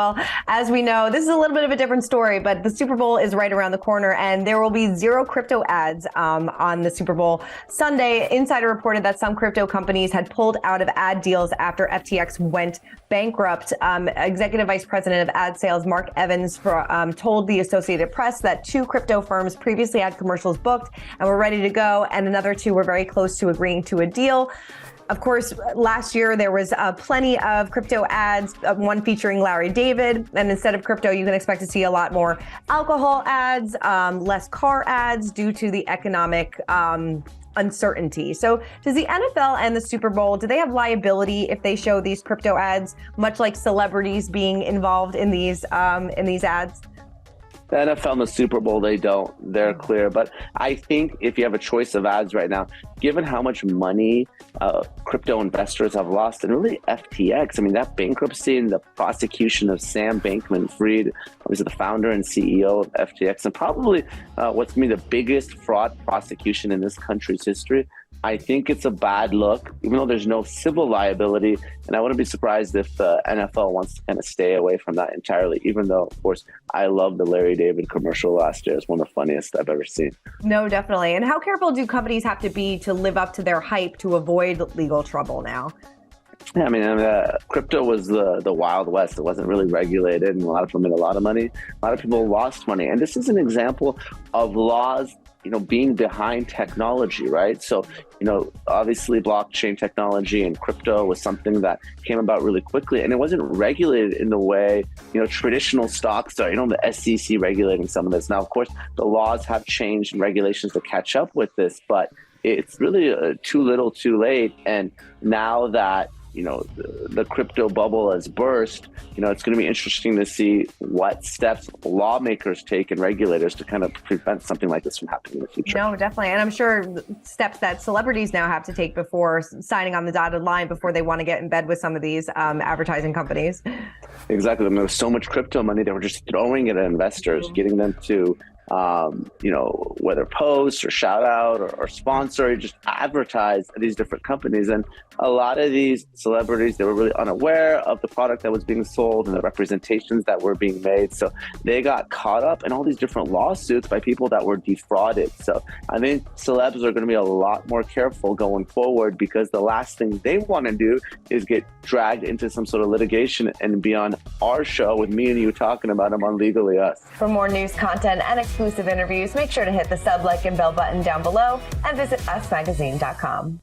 Well, as we know, this is a little bit of a different story, but the Super Bowl is right around the corner and there will be zero crypto ads on the Super Bowl Sunday. Insider reported that some crypto companies had pulled out of ad deals after FTX went bankrupt. Executive Vice President of Ad Sales Mark Evans told the Associated Press that 2 crypto firms previously had commercials booked and were ready to go, and another 2 were very close to agreeing to a deal. Of course, last year there was plenty of crypto ads, one featuring Larry David. And instead of crypto, you can expect to see a lot more alcohol ads, less car ads due to the economic uncertainty. So does the NFL and the Super Bowl, do they have liability if they show these crypto ads, much like celebrities being involved in these ads? The NFL and the Super Bowl, they don't. They're clear. But I think if you have a choice of ads right now, given how much money crypto investors have lost, and really FTX, I mean, that bankruptcy and the prosecution of Sam Bankman-Fried, obviously the founder and CEO of FTX, and probably what's going to be the biggest fraud prosecution in this country's history, I think it's a bad look, even though there's no civil liability. And I wouldn't be surprised if the NFL wants to kind of stay away from that entirely, even though, of course, I love the Larry David commercial last year. It's one of the funniest I've ever seen. No, definitely. And how careful do companies have to be to live up to their hype to avoid legal trouble now? Yeah, I mean, crypto was the Wild West. It wasn't really regulated, and a lot of people made a lot of money. A lot of people lost money. And this is an example of laws, being behind technology, right? So, obviously blockchain technology and crypto was something that came about really quickly, and it wasn't regulated in the way, traditional stocks are, the SEC regulating some of this. Now, of course, the laws have changed and regulations to catch up with this, but it's really too little too late. And now that the crypto bubble has burst, it's going to be interesting to see what steps lawmakers take and regulators to kind of prevent something like this from happening in the future. No, definitely. And I'm sure steps that celebrities now have to take before signing on the dotted line before they want to get in bed with some of these advertising companies. Exactly. I mean, there was so much crypto money, they were just throwing it at investors, getting them to whether post or shout out or sponsor or just advertise these different companies. And a lot of these celebrities, they were really unaware of the product that was being sold and the representations that were being made. So they got caught up in all these different lawsuits by people that were defrauded. So I think celebs are going to be a lot more careful going forward, because the last thing they want to do is get dragged into some sort of litigation and be on our show with me and you talking about them on Legally Us. For more news, content, and exclusive interviews, make sure to hit the sub, like, and bell button down below and visit usmagazine.com.